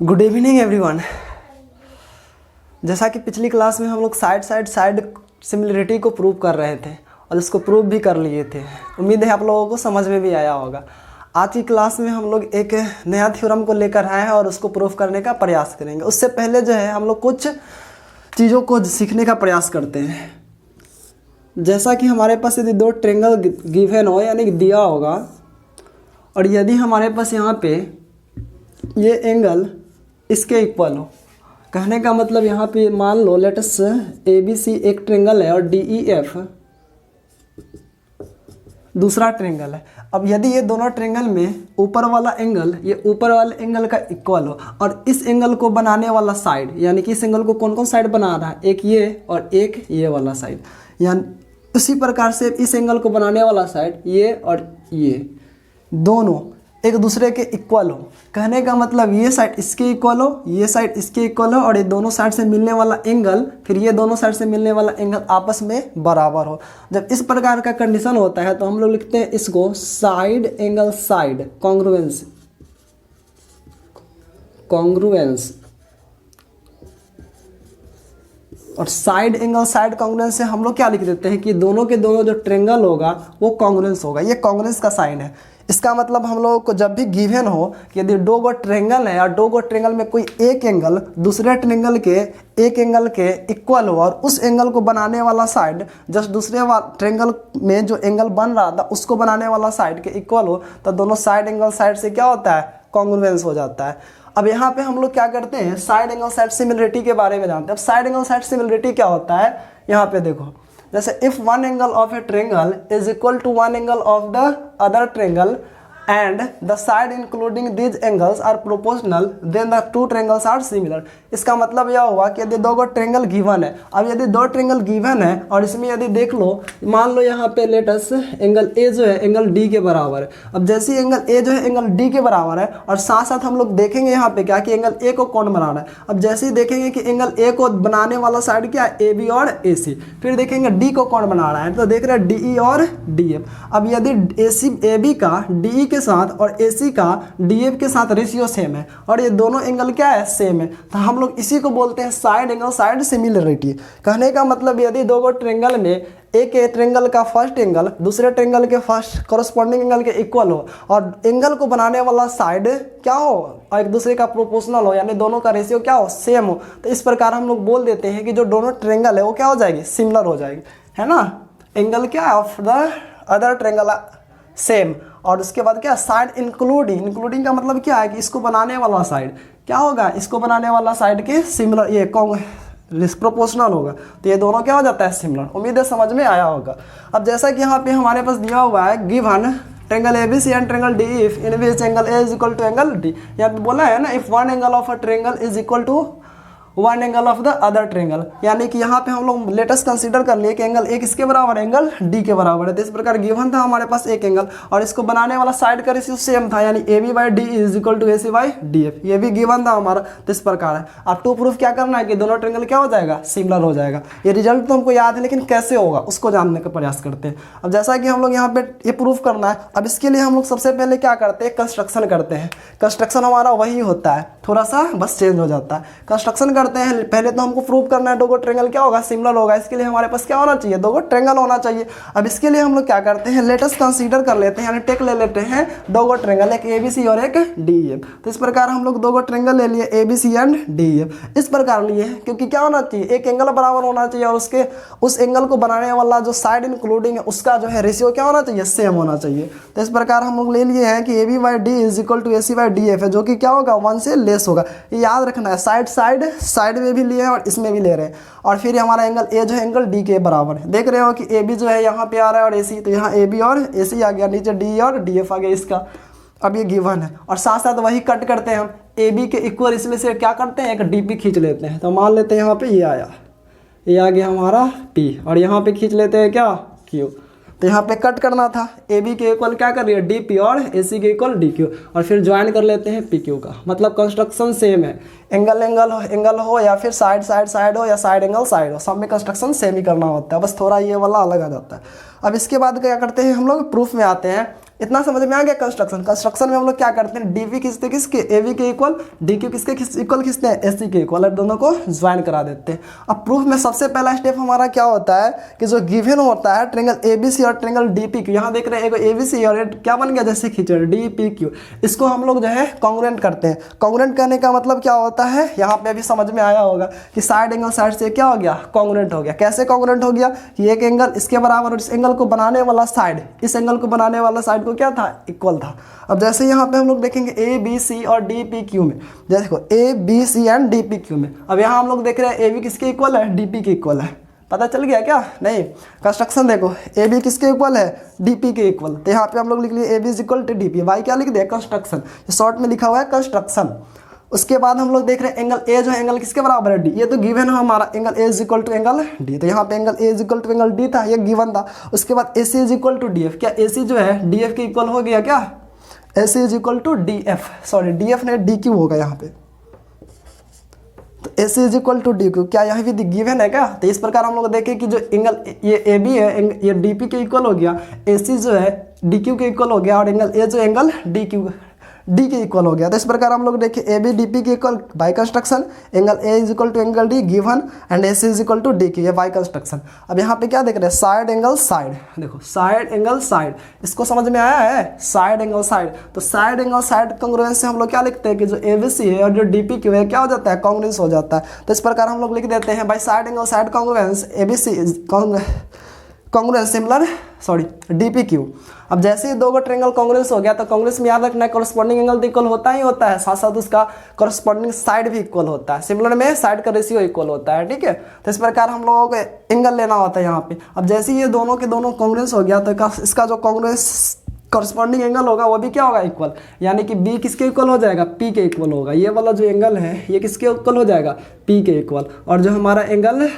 Good evening everyone. जैसा कि पिछली क्लास में हम लोग साइड सिमिलरिटी को प्रूव कर रहे थे और इसको प्रूव भी कर लिए थे। उम्मीद है आप लोगों को समझ में भी आया होगा। आज की क्लास में हम लोग एक नया थ्योरम को लेकर आए हैं और उसको प्रूव करने का प्रयास करेंगे। उससे पहले जो है हम लोग कुछ चीज़ों को सीखने का प्रयास करते हैं। जैसा कि हमारे पास यदि दो ट्रेंगल गिवन हो यानी कि दिया होगा और यदि हमारे पास यहाँ पे ये एंगल इसके इक्वल हो, कहने का मतलब यहाँ पे मान लो लेट्स ABC एक ट्रेंगल है और DEF दूसरा ट्रेंगल है। अब यदि ये दोनों ट्रेंगल में ऊपर वाला एंगल ये ऊपर वाले एंगल का इक्वल हो और इस एंगल को बनाने वाला साइड यानी कि इस एंगल को कौन कौन साइड बना रहा है, एक ये और एक ये वाला साइड, यानी उसी प्रकार से इस एंगल को बनाने वाला साइड ये और ये दोनों एक दूसरे के इक्वल हो। कहने का मतलब ये साइड इसके इक्वल हो, ये साइड इसके इक्वल हो और ये दोनों साइड से मिलने वाला एंगल फिर ये दोनों साइड से मिलने वाला एंगल आपस में बराबर हो। जब इस प्रकार का कंडीशन होता है तो हम लोग लिखते हैं इसको साइड एंगल साइड कॉन्ग्रुएंस। और साइड एंगल साइड कॉन्ग्रुएंस से हम लोग क्या लिख देते हैं कि दोनों के दोनों जो ट्रेंगल होगा वो कॉन्ग्रुएंस होगा। ये कॉन्ग्रुएंस का साइन है। इसका मतलब हम लोगों को जब भी गिवन हो कि यदि दो गो ट्रेंगल है और दो गो ट्रेंगल में कोई एक एंगल दूसरे ट्रेंगल के एक एंगल के इक्वल हो और उस एंगल को बनाने वाला साइड जस्ट दूसरे ट्रेंगल में जो एंगल बन रहा था उसको बनाने वाला साइड के इक्वल हो तो दोनों साइड एंगल साइड से क्या होता है, कॉन्ग्रुएंस हो जाता है। अब यहाँ पे हम लोग क्या करते हैं, साइड एंगल साइड सिमिलरिटी के बारे में जानते हैं। अब साइड एंगल साइड सिमिलरिटी क्या होता है, यहाँ पे देखो जैसे if one angle of a triangle is equal to one angle of the other triangle and the side including these angles are proportional then the two triangles are similar। इसका मतलब यह हुआ कि यदि दो गो ट्रेंगल गिवन है, अब यदि दो ट्रेंगल गिवन है और इसमें यदि देख लो मान लो यहाँ पे लेटस एंगल A जो है एंगल D के बराबर है। अब जैसे एंगल A जो है एंगल D के बराबर है और साथ साथ हम लोग देखेंगे यहाँ पे क्या कि एंगल A को कौन बना रहा है। अब जैसे ही देखेंगे कि एंगल A को बनाने वाला साइड क्या है, AB और AC, फिर देखेंगे D को कौन बना रहा है तो देख रहे हैं DE और DF। अब यदि AB का DE के साथ और AC का DF के साथ रेशियो सेम है और ये दोनों एंगल क्या है, सेम है, तो हम लोग इसी को बोलते हैं साइड एंगल साइड सिमिलरिटी। कहने का मतलब यदि दो गो ट्रेंगल में एक ट्रेंगल का फर्स्ट एंगल दूसरे ट्रेंगल के फर्स्ट कॉरस्पॉन्डिंग एंगल के इक्वल हो और एंगल को बनाने वाला साइड क्या हो और एक दूसरे का प्रोपोर्शनल हो यानी दोनों का रेशियो क्या हो, सेम हो, तो इस प्रकार हम लोग बोल देते हैं कि जो दोनों ट्रेंगल है वो क्या हो जाएगी, सिमिलर हो जाएगी, है ना। एंगल क्या है of the other triangle same और उसके बाद क्या साइड इंक्लूडिंग का मतलब क्या है कि इसको बनाने वाला साइड क्या होगा, इसको बनाने वाला साइड के सिमिलर ये प्रोपोर्शनल होगा, तो ये दोनों क्या हो जाता है, सिमिलर। उम्मीद है समझ में आया होगा। अब जैसा कि यहाँ पे हमारे पास दिया हुआ है given triangle ABC and triangle DE in which angle A is equal to angle D, यहाँ पे बोला है ना if one angle of a triangle is equal to one angle of the other triangle, यानी कि यहाँ पे हम लोग लेटेस्ट कंसीडर कर लिए कि एंगल A किसके बराबर है, एंगल D के बराबर है। तो इस प्रकार गिवन था हमारे पास एक एंगल और इसको बनाने वाला साइड का रेशियो सेम था यानी AB by D is equal to AC by DF, ये भी गिवन था हमारा। तो इस प्रकार है। अब टू प्रूफ क्या करना है कि दोनों ट्रेंगल क्या हो जाएगा, सिमिलर हो जाएगा। ये रिजल्ट तो हमको याद है लेकिन कैसे होगा उसको जानने का प्रयास करते हैं। अब जैसा कि हम लोग यहाँ पे ये प्रूफ करना है, अब इसके लिए हम लोग सबसे पहले क्या करते हैं, कंस्ट्रक्शन करते हैं। कंस्ट्रक्शन हमारा वही होता है, थोड़ा सा बस चेंज हो जाता है। कंस्ट्रक्शन करते हैं, पहले तो हमको प्रूव करना है दो गो ट्रेंगल क्या होगा, सिमिलर होगा। इसके लिए हमारे पास क्या होना चाहिए, दो गो ट्रेंगल होना चाहिए। अब इसके लिए हम लोग क्या करते हैं, लेटेस्ट कंसीडर कर लेते हैं यानी टेक ले लेते हैं दो गो ट्रेंगल, एक ABC और एक DEF। तो इस प्रकार हम लोग दो गो ट्रेंगल ले लिए ABC एंड DEF। इस प्रकार लिए क्योंकि क्या होना चाहिए, एक एंगल बराबर होना चाहिए और उसके उस एंगल को बनाने वाला जो साइड इंक्लूडिंग है उसका जो है रेशियो क्या होना चाहिए, सेम होना चाहिए। तो इस प्रकार हम लोग ले लिए हैं कि AB by D is equal to AC by DF है, जो कि क्या होगा, 1 से लेस होगा। ये याद रखना है, साइड में भी लिए और इसमें भी ले रहे हैं। और फिर हमारा एंगल A जो है एंगल D के बराबर है। देख रहे हो कि AB जो है यहाँ पे आ रहा है और AC, तो यहाँ AB और AC आ गया, नीचे DE और DF आ गया इसका। अब ये गिवन है और साथ साथ वही कट करते हैं हम AB के इक्वल, इसमें से क्या करते हैं, एक DP खींच लेते हैं। तो मान लेते हैं यहाँ पे ये आया, ये आ गया हमारा P और यहाँ पे खींच लेते हैं क्या, Q। तो यहाँ पे कट करना था, AB के इक्वल क्या कर रही है, DP और AC के इक्वल DQ और फिर ज्वाइन कर लेते हैं PQ का। मतलब कंस्ट्रक्शन सेम है, एंगल हो या फिर साइड हो या साइड एंगल साइड हो, सब में कंस्ट्रक्शन सेम ही करना होता है, बस थोड़ा ये वाला अलग आ जाता है। अब इसके बाद क्या करते हैं हम लोग, प्रूफ में आते हैं। इतना समझ में आ गया। कंस्ट्रक्शन, कंस्ट्रक्शन में हम लोग क्या करते हैं, डीवी खींचते किसके, एवी के इक्वल, डीक्यू किसके इक्वल खींचते हैं, एसी के इक्वल, और दोनों को ज्वाइन करा देते हैं। अब प्रूफ में सबसे पहला स्टेप हमारा क्या होता है कि जो गिवन होता है ट्रेंगल एबीसी और ट्रेंगल डीपीक्यू, यहाँ देख रहे हैं एक एबीसी और क्या बन गया जैसे खींच रहे डीपीक्यू, इसको हम लोग जो है कॉन्ग्रुएंट करते हैं। कॉन्ग्रुएंट करने का मतलब क्या होता है, यहाँ पे अभी समझ में आया होगा कि साइड एंगल साइड से क्या हो गया, कॉन्ग्रुएंट हो गया। कैसे कॉन्ग्रुएंट हो गया कि एक एंगल इसके बराबर और इस एंगल को बनाने वाला साइड इस एंगल को बनाने वाला साइड को क्या था, इक्वल था। अब जैसे यहाँ पे हम लोग देखेंगे ए बी सी और डी पी क्यू में, जैसे देखो A B C and D P Q में, अब यहाँ हम लोग देख रहे हैं ए बी किसके इक्वल है, डी पी के इक्वल है। पता चल गया क्या, नहीं। कंस्ट्रक्शन देखो ए बी किसके इक्वल है, डी पी के इक्वल, तो यहाँ पे हम लोग लिख लिए A B is equal to D P, why क्या लिख दिया, कंस्ट्रक्शन, शॉर्ट में लिखा हुआ है कंस्ट्रक्शन। उसके बाद हम लोग देख रहे हैं एंगल ए जो है एंगल किसके बराबर है, डी, ये तो गिवन है हमारा, angle A is equal to angle D, तो यहाँ पे angle A is equal to angle D था, ये गिवन था। उसके बाद A C is equal to D F, क्या ए सी जो है डी एफ के इक्वल हो गया क्या, A C is equal to D F, sorry D F ने डी क्यू होगा यहाँ पे, तो A C is equal to D Q, क्या यहाँ भी गिवन है क्या। तो इस प्रकार हम लोग देखें कि जो एंगल ये ए बी है ये डी पी के इक्वल हो गया, ए सी जो है डी क्यू के इक्वल हो गया, और एंगल ए जो एंगल डी क्यू डी के इक्वल हो गया। तो इस प्रकार हम लोग देखें ए बी डी पी के equal by construction, angle A is equal to angle D given and A C is equal to D Q, ये बाई कंस्ट्रक्शन। अब यहाँ पे क्या देख रहे हैं, साइड एंगल साइड, देखो साइड एंगल साइड, इसको समझ में आया है, साइड एंगल साइड। तो साइड एंगल साइड कॉन्ग्रुएंस से हम लोग क्या लिखते हैं कि जो ए बी सी है और जो डी पी क्यू है क्या हो जाता है, कॉन्ग्रुएंस हो जाता है। तो इस प्रकार हम लोग लिख देते हैं by side angle side congruence A B C congruence similar sorry D P Q. अब जैसे ही दो को ट्रेंगल कॉन्ग्रुएंस हो गया तो कॉन्ग्रुएंस में याद रखना है कॉरस्पॉन्डिंग एंगल तो इक्वल होता ही होता है, साथ साथ उसका कॉरस्पॉन्डिंग साइड भी इक्वल होता है, सिमिलर में साइड का रेशियो इक्वल होता है, ठीक है। तो इस प्रकार हम लोगों को एंगल लेना होता है यहाँ पे। अब जैसे ही ये दोनों के दोनों कॉन्ग्रुएंस हो गया तो इसका जो कॉन्ग्रुएंस कॉरस्पॉन्डिंग एंगल होगा वो भी क्या होगा, इक्वल, यानी कि बी किसके इक्वल हो जाएगा, पी के इक्वल होगा। ये वाला जो एंगल है ये किसके इक्वल हो जाएगा, पी के इक्वल, और जो हमारा एंगल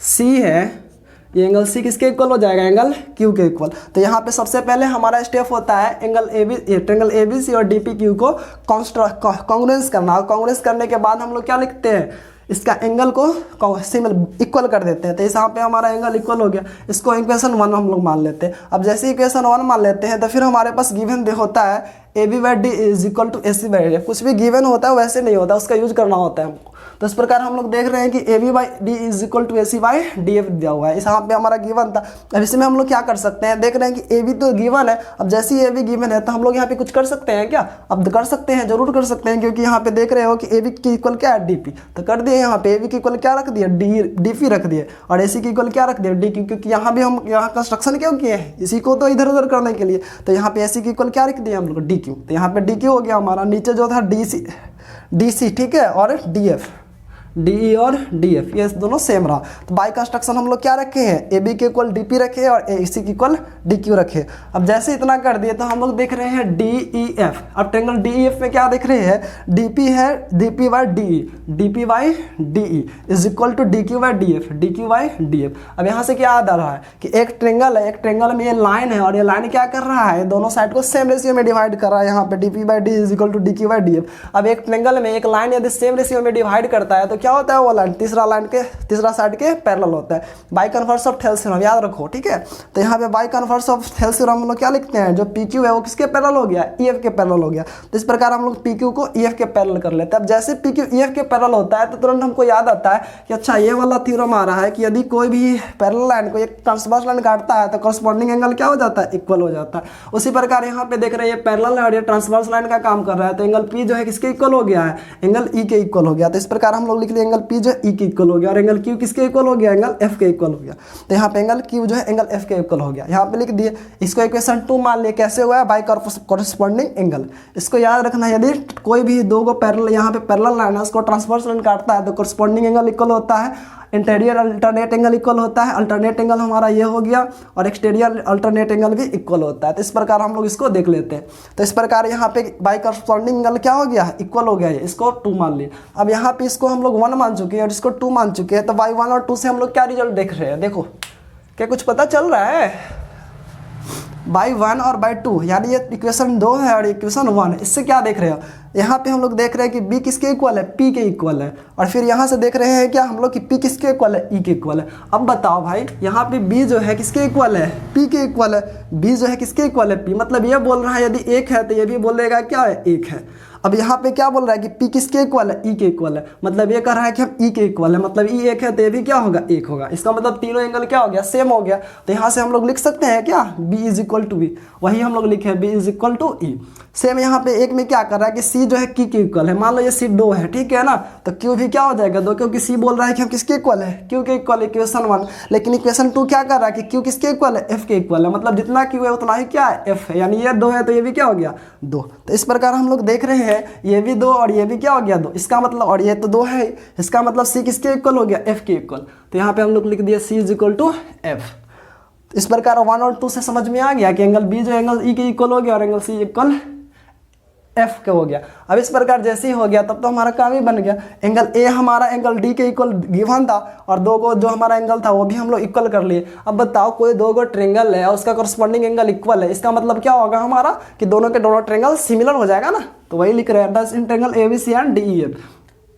सी है ये एंगल सी किसके इक्वल हो जाएगा, एंगल क्यू के इक्वल। तो यहाँ पे सबसे पहले हमारा स्टेप होता है angle A B triangle A B C और डी पी क्यू को कॉन्ग्रुएंस करना, और कॉन्ग्रुएंस करने के बाद हम लोग क्या लिखते हैं, इसका एंगल को सिमिलर इक्वल कर देते हैं। तो यहाँ पे हमारा एंगल इक्वल हो गया, इसको इक्वेशन 1 हम लोग मान लेते हैं। अब जैसे इक्वेशन 1 मान लेते हैं तो फिर हमारे पास गिवन होता है A B by D is equal to A C by D, कुछ भी गिवन होता है वैसे नहीं होता, उसका यूज करना होता है हमको। तो इस प्रकार हम लोग देख रहे हैं कि A B by D is equal to A C by D F दिया हुआ है, इस यहाँ पे हमारा गिवन था। अब इसमें हम लोग क्या कर सकते हैं, देख रहे हैं कि ए बी तो गिवन है, अब जैसे ही ए बी गिवन है तो हम लोग यहाँ पे कुछ कर सकते हैं क्या, अब कर सकते हैं, जरूर कर सकते हैं, क्योंकि यहाँ पे देख रहे हो कि ए बी की इक्वल क्या है, डी पी, तो कर दिए यहाँ पे ए बी की इक्वल क्या रख दिया, डी पी रख दिए, और ए सी की इक्वल क्या रख दिया, डी क्यू, क्योंकि यहाँ भी हम यहाँ कंस्ट्रक्शन क्यों किए हैं, इसी को तो इधर उधर करने के लिए। तो यहाँ पे ए सी की इक्वल क्या रख दिया हम लोग, डी क्यू, तो यहाँ पे डी क्यू हो गया हमारा, नीचे जो था डी सी ठीक है, और डी एफ, डी ई और डी एफ ये दोनों सेम रहा। तो बाई कंस्ट्रक्शन हम लोग क्या रखे हैं, ए बी के इक्वल डी पी रखे और ए सी के इक्वल डी क्यू रखे। अब जैसे इतना कर दिए तो हम लोग देख रहे हैं डी ई एफ। अब ट्रेंगल डी ई एफ में क्या देख रहे हैं, डी पी है D P by D E, D P by D E is equal to D Q by D F, D Q by D F. अब यहाँ से क्या याद आ रहा है कि एक ट्रेंगल है, एक ट्रेंगल में ये लाइन है, और ये लाइन क्या कर रहा है, दोनों साइड को सेम रेशियो में डिवाइड कर रहा है, यहाँ पे D P by D is equal to D Q by D F. अब एक ट्रेंगल में एक लाइन यदि सेम रेशियो में डिवाइड करता है तो क्या होता है, वो लाइन तीसरा साइड के पैरेलल होता है। By converse of Thales theorem याद रखो, ठीक है। तो यहाँ पे by converse of Thales theorem हम लोग क्या लिखते हैं, जो पी क्यू है वो किसके पैरेलल हो गया, ई एफ के पैरेलल हो गया। तो इस प्रकार हम लोग पी क्यू को ई एफ के पैरेलल कर लेते हैं। अब जैसे पी क्यू ई एफ के पैरेलल होता है तो तुरंत हमको याद आता है कि अच्छा ये वाला थ्योरम आ रहा है कि यदि कोई भी पैरेलल लाइन को एक ट्रांसवर्स लाइन काटता है तो कॉरस्पॉन्डिंग एंगल क्या हो जाता है, इक्वल हो जाता है। उसी प्रकार यहाँ पे देख रहे हैं ये पैरेलल है और ये ट्रांसवर्स लाइन का काम कर रहा है, तो एंगल पी जो है किसके इक्वल हो गया है, एंगल ई के इक्वल हो गया। तो इस प्रकार हम लोग लिख लिए एंगल पी जो है ई के इक्वल हो गया, और एंगल क्यू किसके इक्वल हो गया, एंगल एफ के इक्वल हो गया। तो यहाँ पे एंगल क्यू जो है एंगल एफ के इक्वल हो गया, यहाँ पे लिख दिए। इसको इक्वेशन 2 मान लिए, कैसे हुआ है, बाई कॉरस्पॉन्डिंग एंगल। इसको याद रखना, यदि कोई भी दो को पैरेलल यहाँ पे पैरेलल लाइन है उसको ट्रांसवर्स लाइन काटता है तो कॉरस्पॉन्डिंग एंगल इक्वल होता है, इंटीरियर अल्टरनेट एंगल इक्वल होता है, अल्टरनेट एंगल हमारा ये हो गया, और एक्सटीरियर अल्टरनेट एंगल भी इक्वल होता है। तो इस प्रकार हम लोग इसको देख लेते हैं। तो इस प्रकार यहाँ पे बाई कॉरस्पॉन्डिंग एंगल क्या हो गया, इक्वल हो गया है, इसको 2 मान लिए। अब यहाँ पे इसको हम लोग 1 मान चुके हैं और इसको 2 मान चुके हैं, तो बाई 1 और 2 से हम लोग क्या रिजल्ट देख रहे हैं, देखो क्या कुछ पता चल रहा है। बाई 1 और बाई 2, यानी ये इक्वेशन 2 है और इक्वेशन 1 है। इससे क्या देख रहे हो, यहाँ पे हम लोग देख रहे हैं कि b किसके इक्वल है, p के इक्वल है। और फिर यहाँ से देख रहे हैं क्या हम लोग कि p किसके इक्वल है, e के इक्वल है। अब बताओ भाई, यहाँ पे b जो है किसके इक्वल है, p के इक्वल है। b जो है किसके इक्वल है, p, मतलब ये बोल रहा है यदि 1 है तो ये भी बोलेगा क्या है, 1 है। अब यहाँ पे क्या बोल रहा है कि p किसके इक्वल है, e के इक्वल है, मतलब ये कह रहा है कि हम e के इक्वल है, मतलब e 1 है तो ये भी क्या होगा, 1 होगा। इसका मतलब तीनों एंगल क्या हो गया, सेम हो गया। तो यहाँ से हम लोग लिख सकते हैं क्या, b is equal to B, वही हम लोग लिखे b is equal to E. Same यहाँ पे एक में क्या कर रहा है कि c जो है q के इक्वल है, मान लो ये c 2 है, ठीक है ना, तो q भी क्या हो जाएगा 2, क्योंकि c बोल रहा है कि हम किसके इक्वल है, q के इक्वल, इक्वेशन 1। लेकिन इक्वेशन 2 क्या कर रहा है कि q किसके इक्वल है, f के इक्वल है, मतलब जितना q है उतना ही क्या है, f है, यानी ये 2 है तो ये भी क्या हो गया, 2। तो इस प्रकार हम लोग देख रहे हैं ये भी 2 और ये भी क्या हो गया, 2। इसका मतलब, और ये तो 2 है, इसका मतलब c किसके इक्वल हो गया, f के इक्वल। तो यहाँ पे हम लोग लिख दिया c is equal to f। इस प्रकार 1 और 2 से समझ में आ गया कि एंगल b जो एंगल e के इक्वल हो गया और एंगल c इक्वल f के हो गया। अब इस प्रकार जैसे ही हो गया तब तो हमारा काम ही बन गया। एंगल a हमारा एंगल d के इक्वल गिवन था और 2 को जो हमारा एंगल था वो भी हम लोग इक्वल कर लिए। अब बताओ कोई 2 को ट्रेंगल है और उसका करस्पॉन्डिंग एंगल इक्वल है, इसका मतलब क्या होगा हमारा कि दोनों के दोनों ट्रेंगल सिमिलर हो जाएगा ना। तो वही लिख रहे हैं दस in triangle ABC and DEF,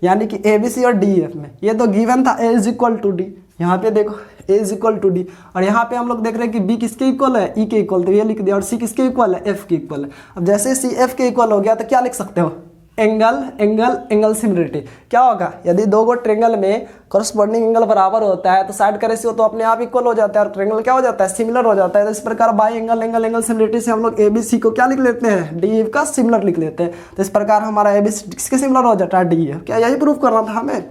यानी कि ABC और DEF में ये तो गिवन था a is equal to D, यहाँ पे देखो a is equal to D, और यहाँ पे हम लोग देख रहे हैं कि b किसके इक्वल है, e के इक्वल, तो ये लिख दिया। और c किसके इक्वल है, f के इक्वल है। अब जैसे c f के इक्वल हो गया तो क्या लिख सकते हो, एंगल एंगल एंगल सिमिलरिटी। क्या होगा, यदि 2 को ट्रेंगल में करस्पॉन्डिंग एंगल बराबर होता है तो साइड का रेशियो तो अपने आप इक्वल हो जाता है और ट्रेंगल क्या हो जाता है, सिमिलर हो जाता है। तो इस प्रकार by angle angle angle similarity से हम लोग ABC को क्या लिख लेते हैं, DEF का सिमिलर लिख लेते हैं। तो इस प्रकार हमारा ABC किसके सिमिलर हो जाता है, DEF। क्या यही प्रूफ करना था हमें,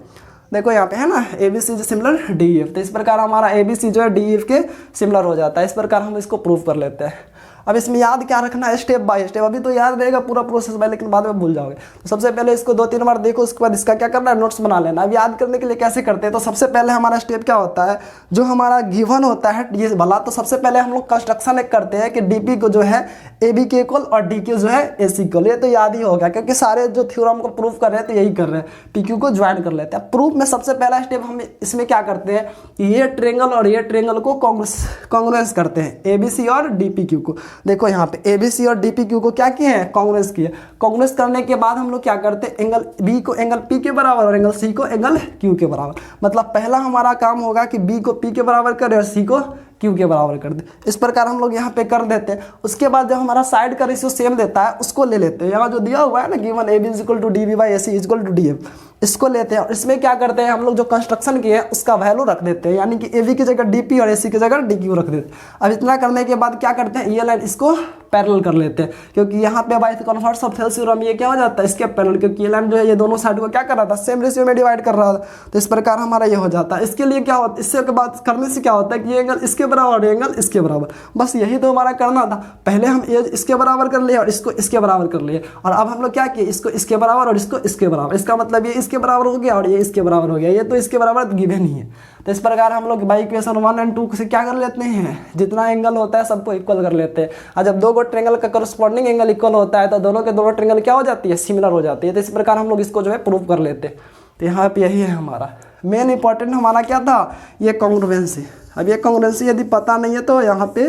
देखो यहाँ पे है ना ABC जो सिमिलर DEF, तो इस प्रकार हमारा ABC जो है DEF के सिमिलर हो जाता है। इस प्रकार हम इसको प्रूफ कर लेते हैं। अब इसमें याद क्या रखना है, स्टेप बाय स्टेप। अभी तो याद रहेगा पूरा प्रोसेस भाई, लेकिन बाद में भूल जाओगे। तो सबसे पहले इसको 2-3 बार देखो, उसके बाद इसका क्या करना है, नोट्स बना लेना। अब याद करने के लिए कैसे करते हैं, तो सबसे पहले हमारा स्टेप क्या होता है, जो हमारा गिवन होता है ये भला, तो सबसे पहले हम लोग कंस्ट्रक्शन एक करते हैं कि DP को जो है AB के इक्वल और DQ जो है AC इक्वल। ये तो याद ही होगा क्योंकि सारे जो थ्योरम को प्रूव कर रहे हैं तो यही कर रहे हैं, PQ को ज्वाइन कर लेते हैं। प्रूफ में सबसे पहला स्टेप हम इसमें क्या करते हैं, ये ट्रेंगल और ये ट्रेंगल को कॉन्ग्रुएंस करते हैं, ABC और DPQ को। देखो यहाँ पे ABC और DPQ को क्या किए हैं, कांग्रेस किए। कांग्रेस करने के बाद हम लोग क्या करते हैं, एंगल B को एंगल P के बराबर और एंगल C को एंगल Q के बराबर। मतलब पहला हमारा काम होगा कि B को P के बराबर करें और C को Q के बराबर कर दे। इस प्रकार हम लोग यहाँ पे कर देते हैं। उसके बाद जब हमारा साइड का रेशियो सेम देता है उसको ले लेते हैं। यहाँ जो दिया हुआ है ना given AB is equal to DB by AC is equal to DF, इसको लेते हैं और इसमें क्या करते हैं हम लोग जो कंस्ट्रक्शन किए हैं उसका वैल्यू रख देते हैं, यानी कि AB की जगह DP और AC की जगह DQ रख देते हैं। अब इतना करने के बाद क्या करते हैं, ये लाइन इसको पैरेलल कर लेते हैं, क्योंकि यहाँ पे by converse of Thales theorem ये क्या हो जाता है, इसके पैरेलल, क्योंकि ये लाइन जो है ये दोनों साइड को क्या कर रहा था, सेम रेशियो में डिवाइड कर रहा था। तो इस प्रकार हमारा ये हो जाता है। इसके लिए क्या होता है, इससे के बाद करने से क्या होता है कि ये एंगल इसके बराबर और एंगल इसके बराबर, बस यही तो हमारा करना था। पहले हम ये इसके बराबर कर लिए और इसको इसके बराबर कर लिए, और अब हम लोग क्या किए, इसको इसके बराबर और इसको इसके बराबर। इसका मतलब ये इसके बराबर हो गया और ये इसके बराबर हो गया, ये तो इसके बराबर गिवन ही है। तो इस प्रकार हम लोग बाई इक्वेशन 1 और 2 से क्या कर लेते हैं, जितना एंगल होता है सबको इक्वल कर लेते हैं। और जब 2 को ट्रेंगल का करस्पॉन्डिंग एंगल इक्वल होता है तो दोनों के दोनों ट्रेंगल क्या हो जाती है, सिमिलर हो जाती है। तो इस प्रकार हम लोग इसको जो है प्रूव कर लेते हैं। तो यहाँ पे यही है हमारा मेन इंपॉर्टेंट हमारा क्या था, ये कॉन्ग्रुएंसी। अब ये कॉन्ग्रुएंसी यदि पता नहीं है तो यहाँ पे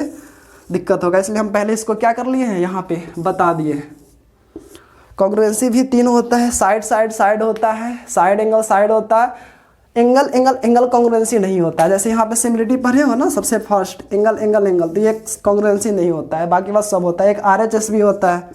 दिक्कत होगा, इसलिए हम पहले इसको क्या कर लिए हैं, यहाँ पे बता दिए। कॉन्ग्रुएंसी भी 3 होता है, साइड साइड साइड होता है, साइड एंगल साइड होता है, एंगल एंगल एंगल कॉन्ग्रुएंसी नहीं होता है। जैसे यहाँ पे सिमिलरिटी पढ़े हो ना सबसे फर्स्ट, एंगल एंगल एंगल, तो ये कॉन्ग्रुएंसी नहीं होता है, बाकी बात सब होता है। एक RHS भी होता है,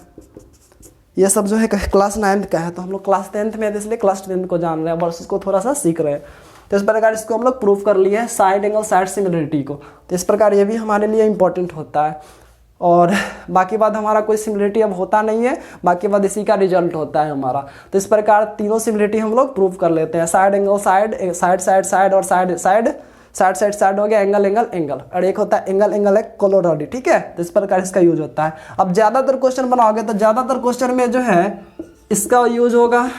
ये सब जो है क्लास 9th का है, तो हम लोग क्लास 10th में है इसलिए क्लास 10th को जान रहे हैं, बस इसको थोड़ा सा सीख रहे हैं। तो इस प्रकार इसको हम लोग प्रूफ कर लिए साइड एंगल साइड सिमिलरिटी को। तो इस प्रकार ये भी हमारे लिए इंपॉर्टेंट होता है। और बाकी बात हमारा कोई सिमिलरिटी अब होता नहीं है, बाकी बात इसी का रिजल्ट होता है हमारा। तो इस प्रकार तीनों सिमिलरिटी हम लोग प्रूफ कर लेते हैं, side angle side, side side side और side side, side side side हो गया, एंगल एंगल एंगल, और एक होता है एंगल एंगल है कोलोरॉडी। ठीक है, तो इस प्रकार इसका यूज होता है। अब ज़्यादातर क्वेश्चन बनाओगे तो ज़्यादातर क्वेश्चन में जो है इसका यूज होगा,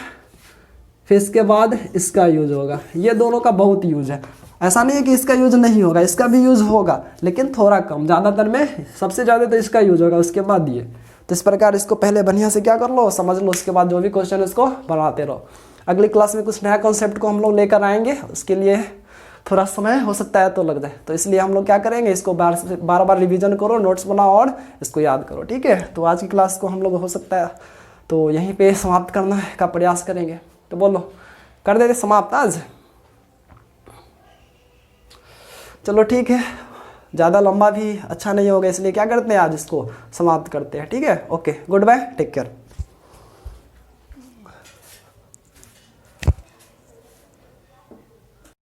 फिर इसके बाद इसका यूज होगा। ये दोनों का बहुत यूज है, ऐसा नहीं है कि इसका यूज नहीं होगा, इसका भी यूज होगा लेकिन थोड़ा कम। ज़्यादातर में सबसे ज़्यादा तो इसका यूज होगा, उसके बाद ये। तो इस प्रकार इसको पहले बढ़िया से क्या कर लो, समझ लो, उसके बाद जो भी क्वेश्चन इसको बनाते रहो। अगली क्लास में कुछ नया कॉन्सेप्ट को हम लोग लेकर आएंगे, उसके लिए थोड़ा समय हो सकता है तो लग जाए, तो इसलिए हम लोग क्या करेंगे, इसको बार बार रिवीजन करो, नोट्स बनाओ और इसको याद करो, ठीक है। तो आज की क्लास को हम लोग हो सकता है तो यहीं पे समाप्त करना का प्रयास करेंगे। तो बोलो, कर देते समाप्त आज? चलो ठीक है, ज़्यादा लंबा भी अच्छा नहीं होगा, इसलिए क्या करते हैं आज इसको समाप्त करते हैं, ठीक है। Okay, goodbye, take care.